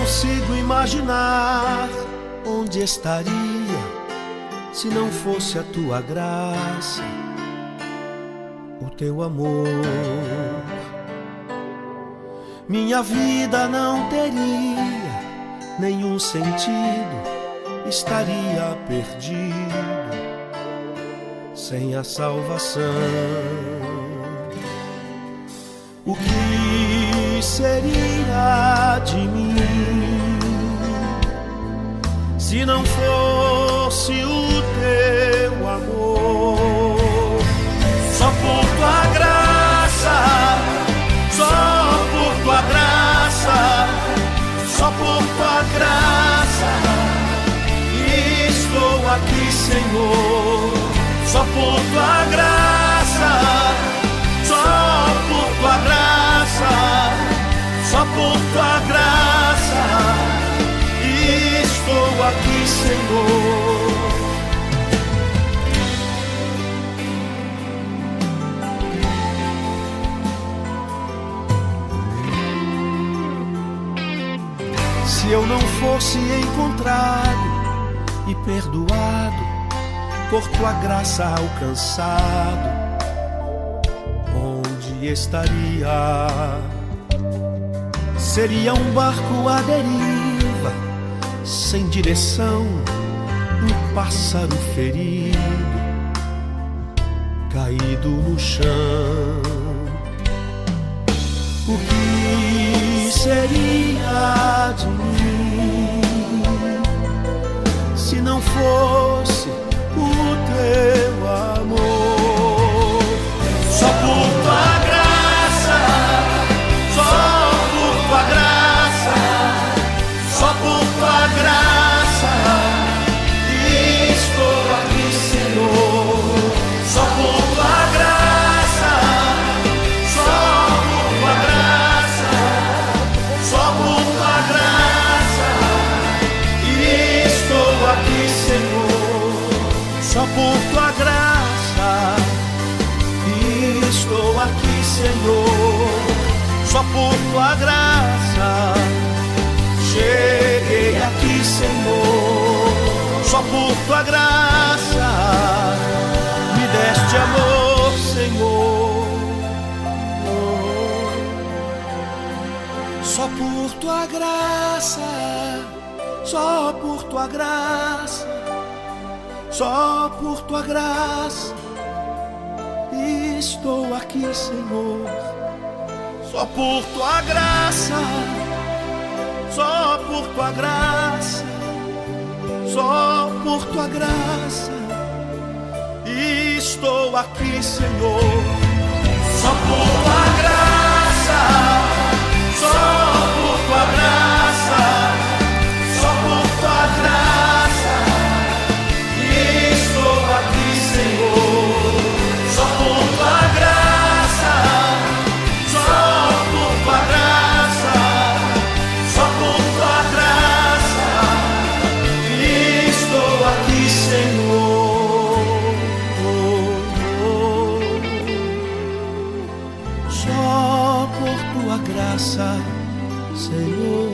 consigo imaginar onde estaria se não fosse a tua graça, o teu amor. Minha vida não teria nenhum sentido, estaria perdido sem a salvação. O que seria de mim se não fosse o teu amor? Só por tua graça, só por tua graça, só por tua graça estou aqui, Senhor. Só por tua graça, só por tua graça, só por tua graça estou aqui, Senhor. Se eu não fosse encontrado e perdoado, por tua graça alcançado, onde estaria? Seria um barco à deriva, sem direção, um pássaro ferido, caído no chão. O que seria de mim se não fosse o teu amor? Só por tua graça, só por tua graça, só por tua graça estou aqui, Senhor. Só por tua graça, só por tua graça, só por tua graça estou aqui, Senhor. Só por tua graça estou aqui, Senhor. Só por tua graça cheguei aqui, Senhor. Só por tua graça me deste amor, Senhor. Só por tua graça, só por tua graça, só por tua graça estou aqui, Senhor. Só por tua graça, só por tua graça, só por tua graça estou aqui, Senhor. Só por tua graça, só por tua graça, só por tua graça estou aqui, Senhor. Só por tua graça, só por tua graça, só por tua graça estou aqui, Senhor. Só por tua graça, Senhor.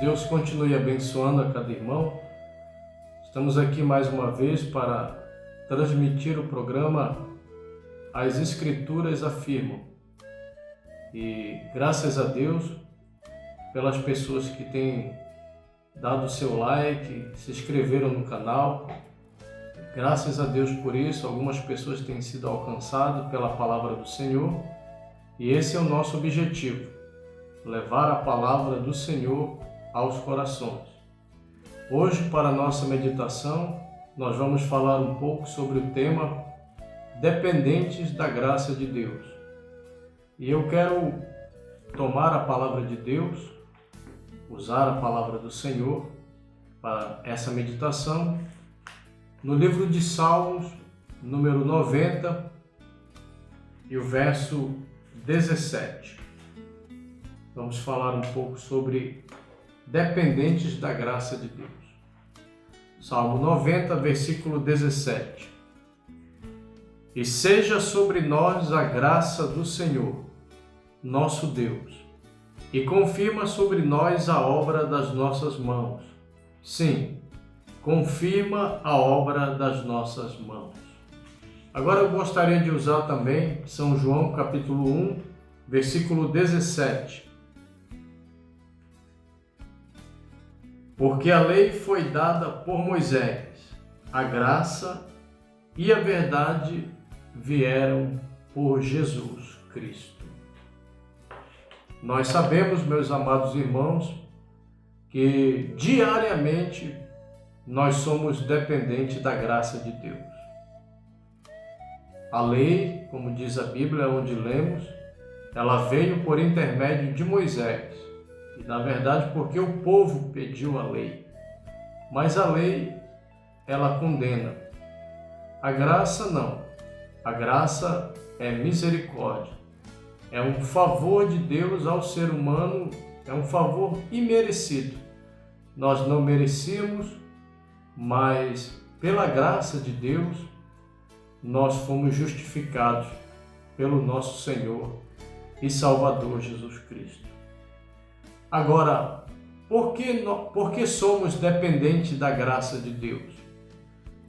Deus continue abençoando a cada irmão. Estamos aqui mais uma vez para transmitir o programa As Escrituras Afirmam. E graças a Deus pelas pessoas que têm dado o seu like, se inscreveram no canal. Graças a Deus por isso, algumas pessoas têm sido alcançadas pela palavra do Senhor. E esse é o nosso objetivo, levar a palavra do Senhor aos corações. Hoje, para a nossa meditação, nós vamos falar um pouco sobre o tema Dependentes da Graça de Deus. E eu quero tomar a palavra de Deus, usar a palavra do Senhor para essa meditação no livro de Salmos, número 90, e o verso 17. Vamos falar um pouco sobre dependentes da graça de Deus. Salmo 90, versículo 17. E seja sobre nós a graça do Senhor, nosso Deus, e confirma sobre nós a obra das nossas mãos. Sim, confirma a obra das nossas mãos. Agora eu gostaria de usar também São João capítulo 1, versículo 17. Porque a lei foi dada por Moisés, a graça e a verdade vieram por Jesus Cristo. Nós sabemos, meus amados irmãos, que diariamente nós somos dependentes da graça de Deus. A lei, como diz a Bíblia, onde lemos, ela veio por intermédio de Moisés. E, na verdade, porque o povo pediu a lei. Mas a lei, ela condena. A graça, não. A graça é misericórdia. É um favor de Deus ao ser humano, é um favor imerecido. Nós não merecíamos, mas pela graça de Deus, nós fomos justificados pelo nosso Senhor e Salvador Jesus Cristo. Agora, por que somos dependentes da graça de Deus?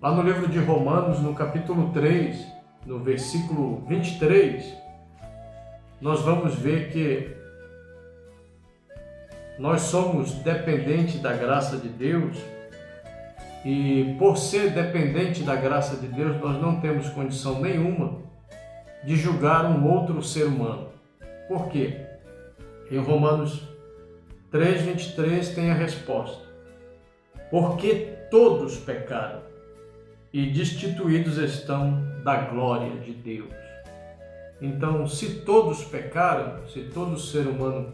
Lá no livro de Romanos, no capítulo 3, no versículo 23, nós vamos ver que nós somos dependentes da graça de Deus e, por ser dependente da graça de Deus, nós não temos condição nenhuma de julgar um outro ser humano. Por quê? Em Romanos 3:23 tem a resposta. Porque todos pecaram e destituídos estão da glória de Deus. Então, se todos pecaram, se todo ser humano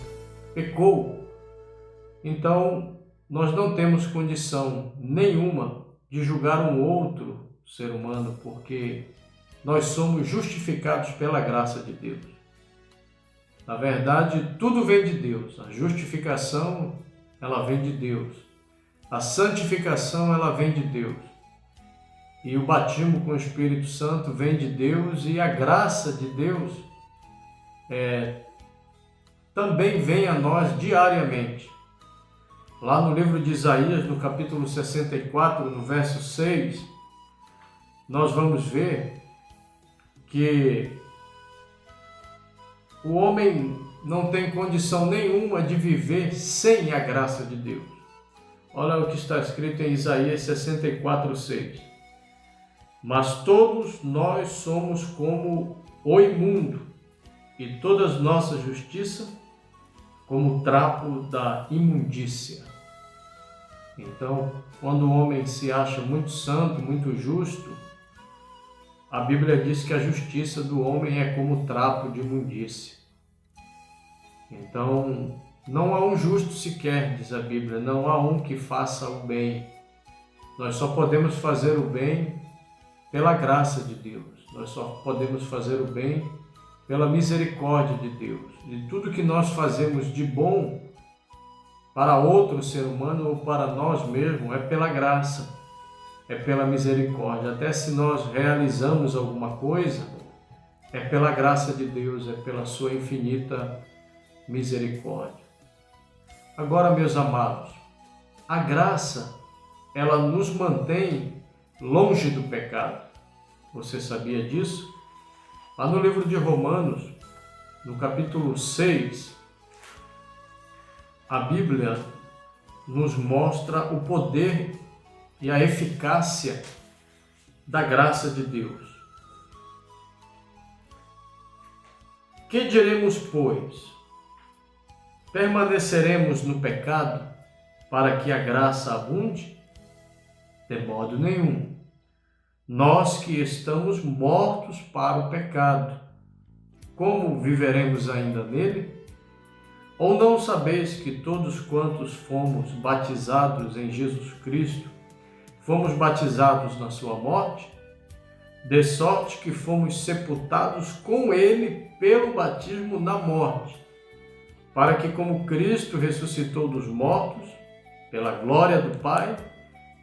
pecou, então nós não temos condição nenhuma de julgar um outro ser humano, porque nós somos justificados pela graça de Deus. Na verdade, tudo vem de Deus. A justificação, ela vem de Deus. A santificação, ela vem de Deus. E o batismo com o Espírito Santo vem de Deus, e a graça de Deus também vem a nós diariamente. Lá no livro de Isaías, no capítulo 64, no verso 6, nós vamos ver que o homem não tem condição nenhuma de viver sem a graça de Deus. Olha o que está escrito em Isaías 64, 6. Mas todos nós somos como o imundo, e toda nossa justiça como o trapo da imundícia. Então, quando o homem se acha muito santo, muito justo, a Bíblia diz que a justiça do homem é como o trapo de imundícia. Então, não há um justo sequer, diz a Bíblia, não há um que faça o bem. Nós só podemos fazer o bem pela graça de Deus. Nós só podemos fazer o bem pela misericórdia de Deus. E tudo que nós fazemos de bom para outro ser humano ou para nós mesmos é pela graça, é pela misericórdia. Até se nós realizamos alguma coisa, é pela graça de Deus, é pela sua infinita misericórdia. Agora, meus amados, a graça, ela nos mantém longe do pecado. Você sabia disso? Lá no livro de Romanos, no capítulo 6, a Bíblia nos mostra o poder e a eficácia da graça de Deus. Que diremos, pois? Permaneceremos no pecado para que a graça abunde? De modo nenhum. Nós que estamos mortos para o pecado, como viveremos ainda nele? Ou não sabeis que todos quantos fomos batizados em Jesus Cristo, fomos batizados na sua morte, de sorte que fomos sepultados com ele pelo batismo na morte, para que, como Cristo ressuscitou dos mortos, pela glória do Pai,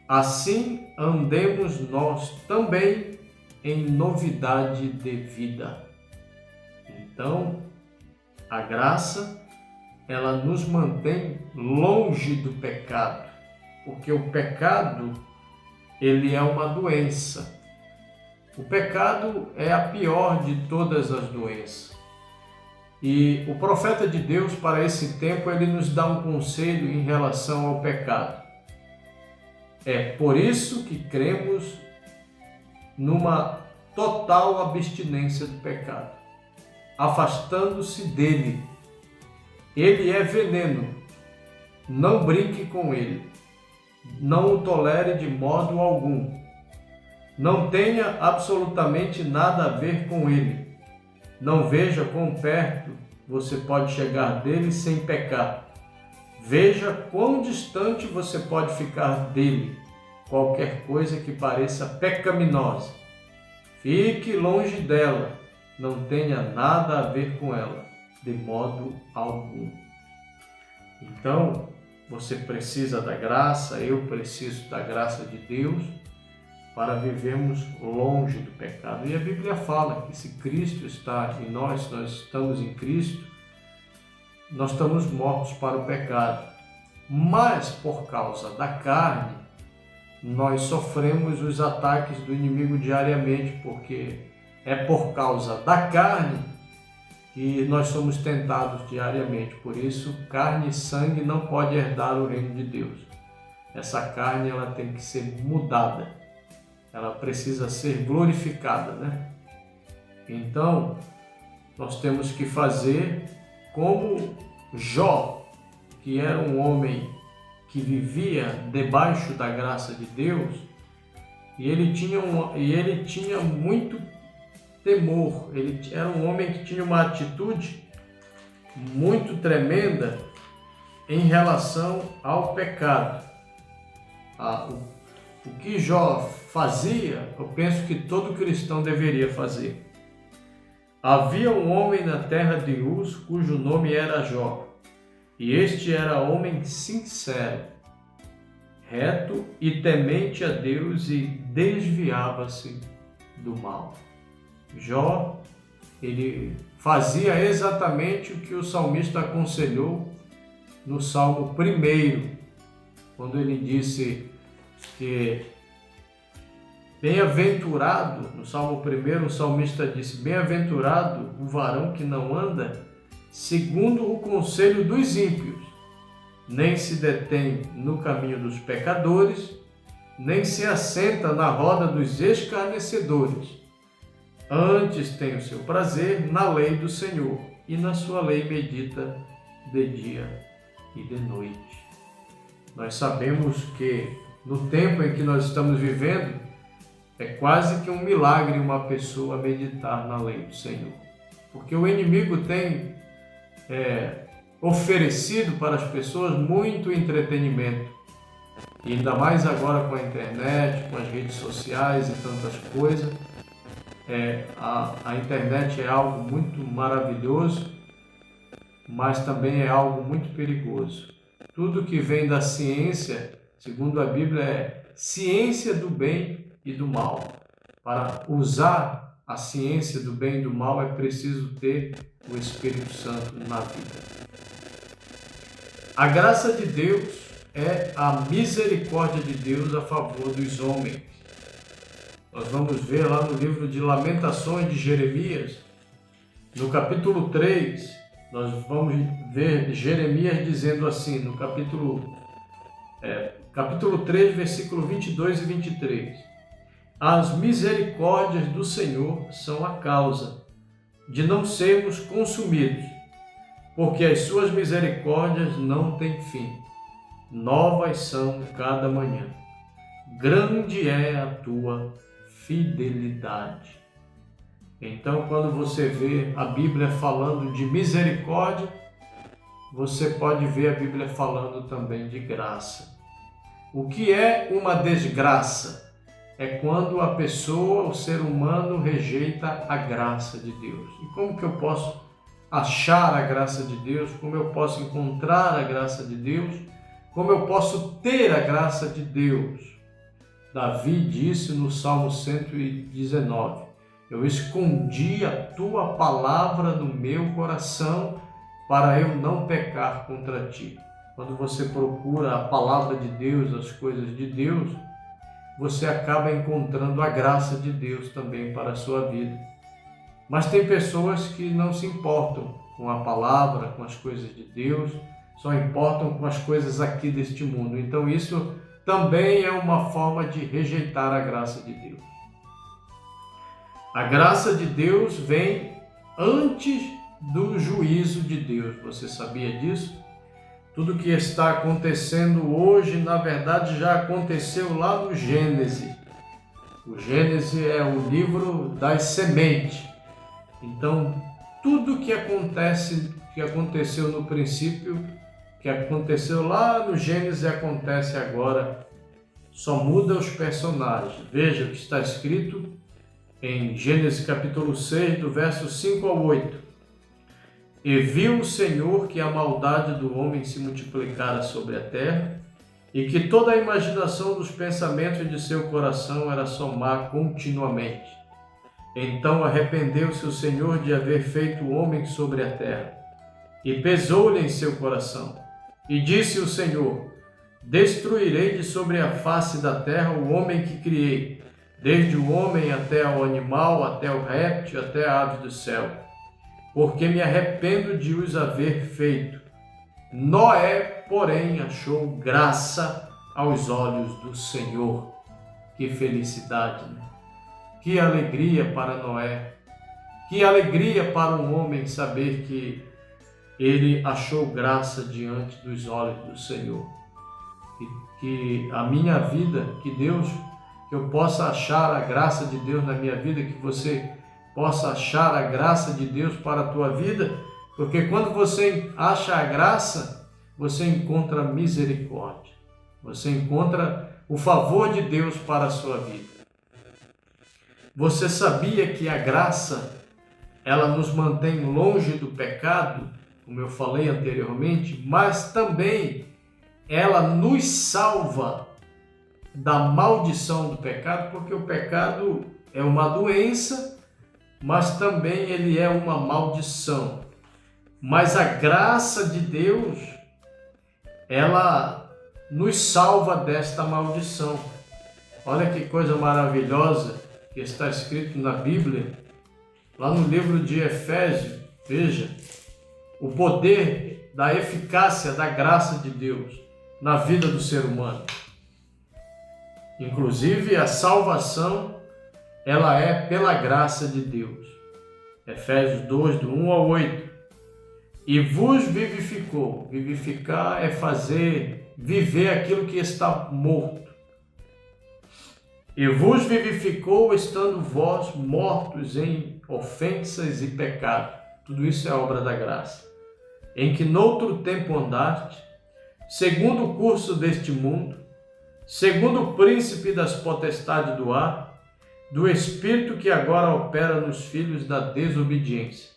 assim andemos nós também em novidade de vida. Então, a graça, ela nos mantém longe do pecado, porque o pecado, ele é uma doença. O pecado é a pior de todas as doenças. E o profeta de Deus, para esse tempo, ele nos dá um conselho em relação ao pecado. É por isso que cremos numa total abstinência do pecado, afastando-se dele. Ele é veneno, não brinque com ele, não o tolere de modo algum, não tenha absolutamente nada a ver com ele. Não veja quão perto você pode chegar dele sem pecar. Veja quão distante você pode ficar dele, qualquer coisa que pareça pecaminosa. Fique longe dela, não tenha nada a ver com ela, de modo algum. Então, você precisa da graça, eu preciso da graça de Deus para vivermos longe do pecado. E a Bíblia fala que se Cristo está em nós, nós estamos em Cristo, nós estamos mortos para o pecado. Mas por causa da carne, nós sofremos os ataques do inimigo diariamente, porque é por causa da carne que nós somos tentados diariamente. Por isso, carne e sangue não pode herdar o reino de Deus. Essa carne, ela tem que ser mudada. Ela precisa ser glorificada, né? Então, nós temos que fazer como Jó, que era um homem que vivia debaixo da graça de Deus, e ele tinha muito temor. Ele era um homem que tinha uma atitude muito tremenda em relação ao pecado. O que Jó fazia, eu penso que todo cristão deveria fazer. Havia um homem na terra de Uz, cujo nome era Jó, e este era homem sincero, reto e temente a Deus, e desviava-se do mal. Jó, ele fazia exatamente o que o salmista aconselhou no Salmo 1, quando ele disse que bem-aventurado, no Salmo 1, o salmista disse: bem-aventurado o varão que não anda segundo o conselho dos ímpios, nem se detém no caminho dos pecadores, nem se assenta na roda dos escarnecedores. Antes tem o seu prazer na lei do Senhor, e na sua lei medita de dia e de noite. Nós sabemos que no tempo em que nós estamos vivendo, é quase que um milagre uma pessoa meditar na lei do Senhor. Porque o inimigo tem oferecido para as pessoas muito entretenimento. E ainda mais agora com a internet, com as redes sociais e tantas coisas. A internet é algo muito maravilhoso, mas também é algo muito perigoso. Tudo que vem da ciência, segundo a Bíblia, é ciência do bem e do mal. Para usar a ciência do bem e do mal é preciso ter o Espírito Santo na vida. A graça de Deus é a misericórdia de Deus a favor dos homens. Nós vamos ver lá no livro de Lamentações de Jeremias, no capítulo 3, nós vamos ver Jeremias dizendo assim, no capítulo 3, versículo 22 e 23. As misericórdias do Senhor são a causa de não sermos consumidos, porque as suas misericórdias não têm fim. Novas são cada manhã. Grande é a tua fidelidade. Então, quando você vê a Bíblia falando de misericórdia, você pode ver a Bíblia falando também de graça. O que é uma desgraça? É quando a pessoa, o ser humano, rejeita a graça de Deus. E como que eu posso achar a graça de Deus? Como eu posso encontrar a graça de Deus? Como eu posso ter a graça de Deus? Davi disse no Salmo 119, eu escondi a tua palavra no meu coração para eu não pecar contra ti. Quando você procura a palavra de Deus, as coisas de Deus, você acaba encontrando a graça de Deus também para a sua vida. Mas tem pessoas que não se importam com a palavra, com as coisas de Deus, só importam com as coisas aqui deste mundo. Então isso também é uma forma de rejeitar a graça de Deus. A graça de Deus vem antes do juízo de Deus. Você sabia disso? Tudo que está acontecendo hoje, na verdade, já aconteceu lá no Gênesis. O Gênesis é o livro das sementes. Então, tudo que aconteceu no princípio, que aconteceu lá no Gênesis, acontece agora. Só muda os personagens. Veja o que está escrito em Gênesis capítulo 6, do verso 5 ao 8. E viu o Senhor que a maldade do homem se multiplicara sobre a terra, e que toda a imaginação dos pensamentos de seu coração era só má continuamente. Então arrependeu-se o Senhor de haver feito o homem sobre a terra, e pesou-lhe em seu coração. E disse o Senhor: destruirei de sobre a face da terra o homem que criei, desde o homem até ao animal, até o réptil, até a ave do céu, porque me arrependo de os haver feito. Noé, porém, achou graça aos olhos do Senhor. Que felicidade, né? Que alegria para Noé. Que alegria para um homem saber que ele achou graça diante dos olhos do Senhor. Que a minha vida, que eu possa achar a graça de Deus na minha vida, que você possa achar a graça de Deus para a tua vida, porque quando você acha a graça, você encontra misericórdia, você encontra o favor de Deus para a sua vida. Você sabia que a graça, ela nos mantém longe do pecado, como eu falei anteriormente, mas também ela nos salva da maldição do pecado, porque o pecado é uma doença, mas também ele é uma maldição. Mas a graça de Deus, ela nos salva desta maldição. Olha que coisa maravilhosa que está escrito na Bíblia, lá no livro de Efésios. Veja o poder da eficácia da graça de Deus na vida do ser humano. Inclusive a salvação, ela é pela graça de Deus. Efésios 2, do 1 ao 8. E vos vivificou. Vivificar é fazer viver aquilo que está morto. E vos vivificou estando vós mortos em ofensas e pecado. Tudo isso é obra da graça. Em que noutro tempo andaste, segundo o curso deste mundo, segundo o príncipe das potestades do ar, do espírito que agora opera nos filhos da desobediência,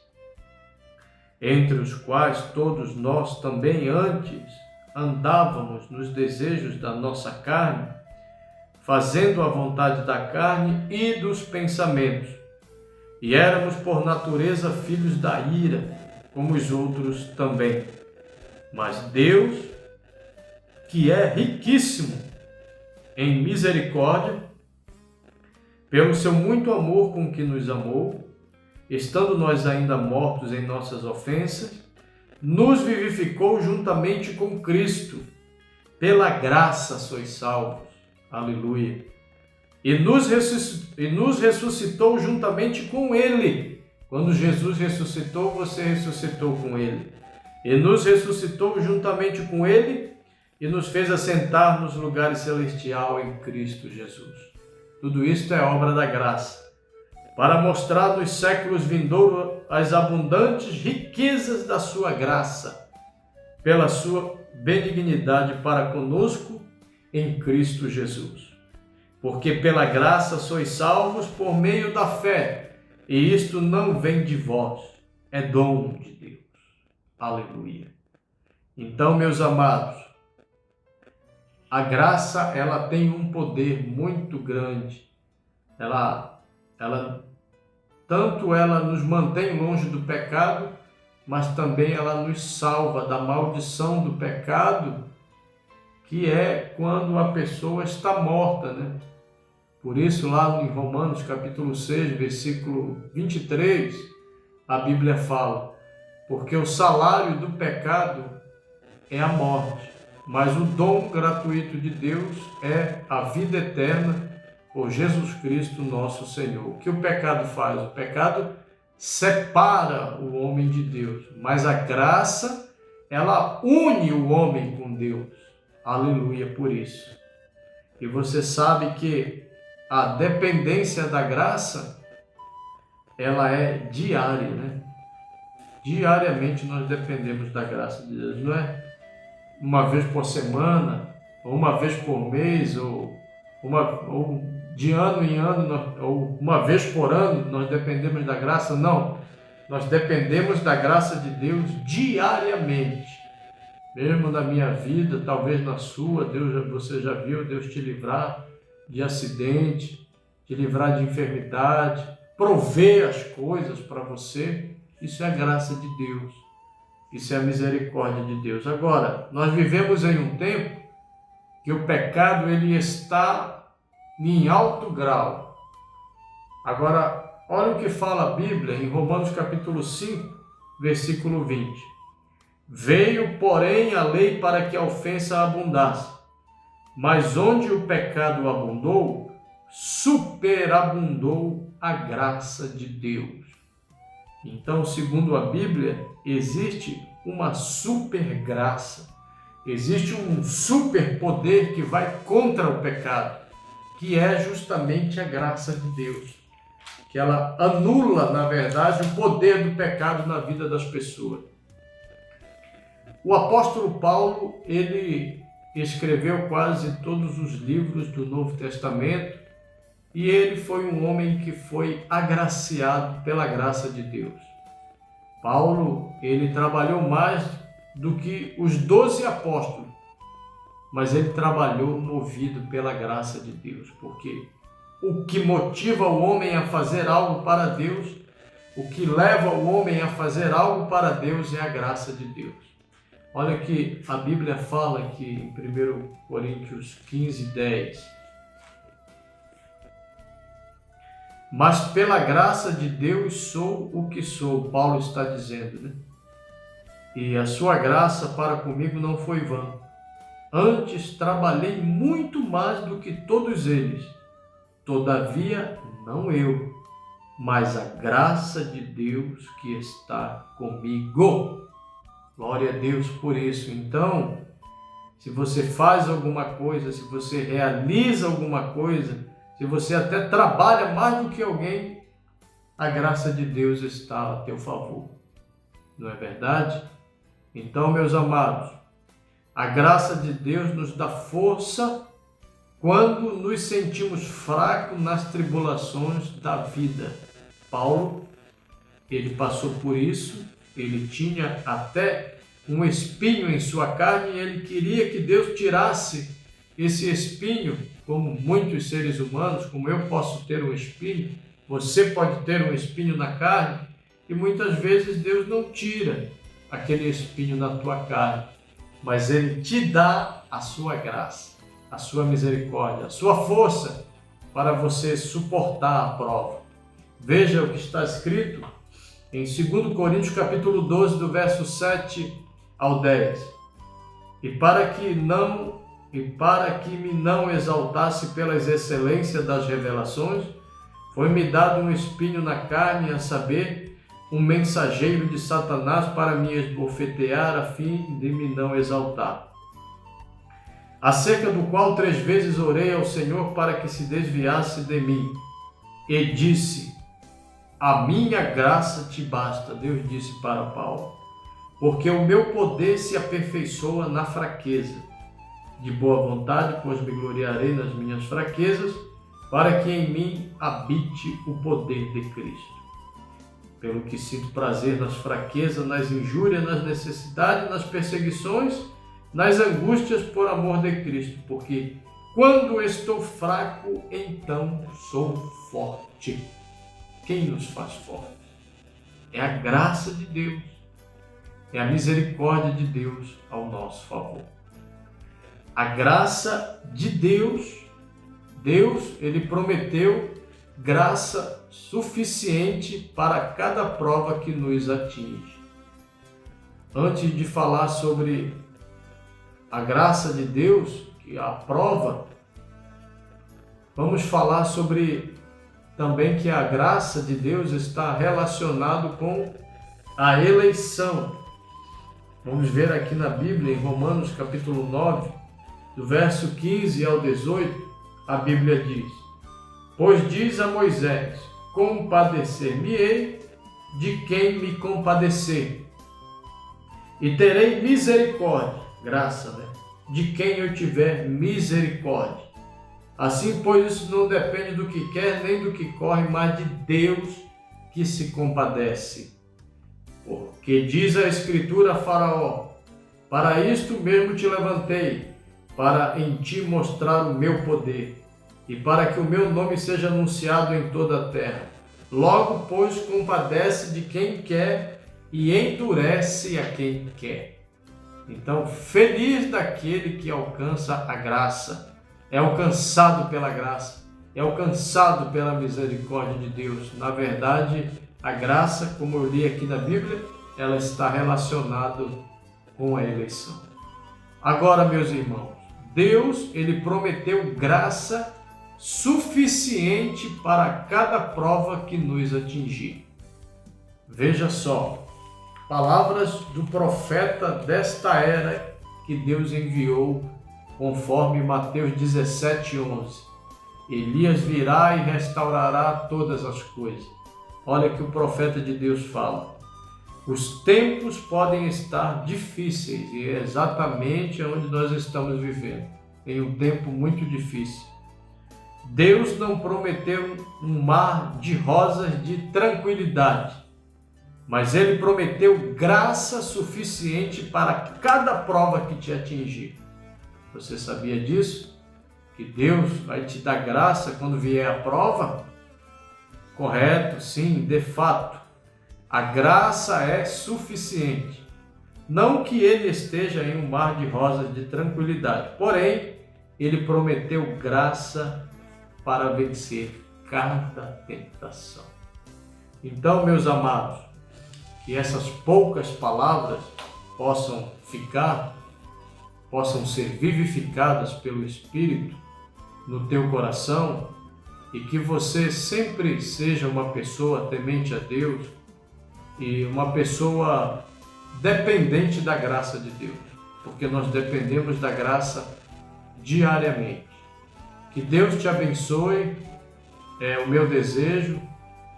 entre os quais todos nós também antes andávamos nos desejos da nossa carne, fazendo a vontade da carne e dos pensamentos, e éramos por natureza filhos da ira, como os outros também. Mas Deus, que é riquíssimo em misericórdia, pelo seu muito amor com que nos amou, estando nós ainda mortos em nossas ofensas, nos vivificou juntamente com Cristo. Pela graça sois salvos. Aleluia. E nos ressuscitou juntamente com Ele. Quando Jesus ressuscitou, você ressuscitou com Ele. E nos ressuscitou juntamente com Ele e nos fez assentar nos lugares celestiais em Cristo Jesus. Tudo isto é obra da graça, para mostrar nos séculos vindouros as abundantes riquezas da sua graça, pela sua benignidade para conosco em Cristo Jesus. Porque pela graça sois salvos por meio da fé, e isto não vem de vós, é dom de Deus. Aleluia. Então, meus amados, a graça, ela tem um poder muito grande. Tanto ela nos mantém longe do pecado, mas também ela nos salva da maldição do pecado, que é quando a pessoa está morta, né? Por isso, lá em Romanos capítulo 6, versículo 23, a Bíblia fala: porque o salário do pecado é a morte, mas o dom gratuito de Deus é a vida eterna por Jesus Cristo nosso Senhor. O que o pecado faz? O pecado separa o homem de Deus, mas a graça, ela une o homem com Deus. Aleluia por isso. E você sabe que a dependência da graça, ela é diária, né? Diariamente nós dependemos da graça de Deus, não é uma vez por semana, ou uma vez por mês, ou de ano em ano, ou uma vez por ano nós dependemos da graça. Não, nós dependemos da graça de Deus diariamente. Mesmo na minha vida, talvez na sua, você já viu Deus te livrar de acidente, te livrar de enfermidade, prover as coisas para você. Isso é a graça de Deus, isso é a misericórdia de Deus. Agora, nós vivemos em um tempo que o pecado ele está em alto grau. Agora, olha o que fala a Bíblia em Romanos capítulo 5, versículo 20. Veio, porém, a lei para que a ofensa abundasse, mas onde o pecado abundou, superabundou a graça de Deus. Então, segundo a Bíblia, existe uma super graça, existe um super poder que vai contra o pecado, que é justamente a graça de Deus, que ela anula, na verdade, o poder do pecado na vida das pessoas. O apóstolo Paulo, ele escreveu quase todos os livros do Novo Testamento, e ele foi um homem que foi agraciado pela graça de Deus. Paulo, ele trabalhou mais do que os 12 apóstolos, mas ele trabalhou movido pela graça de Deus, porque o que motiva o homem a fazer algo para Deus, o que leva o homem a fazer algo para Deus é a graça de Deus. Olha que a Bíblia fala aqui em 1 Coríntios 15, 10. Mas pela graça de Deus sou o que sou, Paulo está dizendo, né? E a sua graça para comigo não foi vã. Antes trabalhei muito mais do que todos eles. Todavia, não eu, mas a graça de Deus que está comigo. Glória a Deus por isso. Então, se você faz alguma coisa, se você realiza alguma coisa, se você até trabalha mais do que alguém, a graça de Deus está a teu favor. Não é verdade? Então, meus amados, a graça de Deus nos dá força quando nos sentimos fracos nas tribulações da vida. Paulo, ele passou por isso, ele tinha até um espinho em sua carne e ele queria que Deus tirasse esse espinho, como muitos seres humanos, como eu posso ter um espinho, você pode ter um espinho na carne, e muitas vezes Deus não tira aquele espinho na tua carne, mas Ele te dá a sua graça, a sua misericórdia, a sua força para você suportar a prova. Veja o que está escrito em 2 Coríntios capítulo 12, do verso 7 ao 10. E para que me não exaltasse pelas excelências das revelações, foi-me dado um espinho na carne, a saber, um mensageiro de Satanás para me esbofetear, a fim de me não exaltar. Acerca do qual 3 vezes orei ao Senhor para que se desviasse de mim. E disse: a minha graça te basta, Deus disse para Paulo, porque o meu poder se aperfeiçoa na fraqueza. de boa vontade, pois me gloriarei nas minhas fraquezas, para que em mim habite o poder de Cristo. Pelo que sinto prazer nas fraquezas, nas injúrias, nas necessidades, nas perseguições, nas angústias por amor de Cristo, porque quando estou fraco, então sou forte. Quem nos faz forte? É a graça de Deus, é a misericórdia de Deus ao nosso favor. A graça de Deus, Ele prometeu graça suficiente para cada prova que nos atinge. Antes de falar sobre a graça de Deus, que é a prova, vamos falar sobre também que a graça de Deus está relacionado com a eleição. Vamos ver aqui na Bíblia, em Romanos capítulo 9, do verso 15 ao 18, a Bíblia diz: Pois diz a Moisés, compadecer-me-ei de quem me compadecer, e terei misericórdia, graça, de quem eu tiver misericórdia. Assim, pois, isso não depende do que quer, nem do que corre, mas de Deus que se compadece. Porque diz a Escritura a Faraó: Para isto mesmo te levantei, para em ti mostrar o meu poder, e para que o meu nome seja anunciado em toda a terra. Logo, pois, compadece de quem quer e endurece a quem quer. Então, feliz daquele que alcança a graça, é alcançado pela graça, é alcançado pela misericórdia de Deus. Na verdade, a graça, como eu li aqui na Bíblia, ela está relacionada com a eleição. Agora, meus irmãos, Deus, Ele prometeu graça suficiente para cada prova que nos atingir. Veja só, palavras do profeta desta era que Deus enviou, conforme Mateus 17:11. Elias virá e restaurará todas as coisas. Olha que o profeta de Deus fala. Os tempos podem estar difíceis, e é exatamente onde nós estamos vivendo, em um tempo muito difícil. Deus não prometeu um mar de rosas de tranquilidade, mas Ele prometeu graça suficiente para cada prova que te atingir. Você sabia disso? Que Deus vai te dar graça quando vier a prova? Correto, sim, de fato. A graça é suficiente. Não que Ele esteja em um mar de rosas de tranquilidade, porém, Ele prometeu graça para vencer cada tentação. Então, meus amados, que essas poucas palavras possam ser vivificadas pelo Espírito no teu coração, e que você sempre seja uma pessoa temente a Deus e uma pessoa dependente da graça de Deus, porque nós dependemos da graça diariamente. Que Deus te abençoe, é o meu desejo,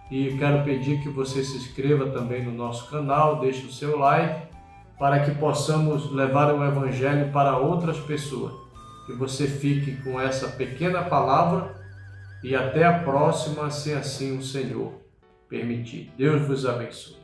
e quero pedir que você se inscreva também no nosso canal, deixe o seu like, para que possamos levar o Evangelho para outras pessoas. Que você fique com essa pequena palavra e até a próxima, se assim o Senhor permitir. Deus vos abençoe.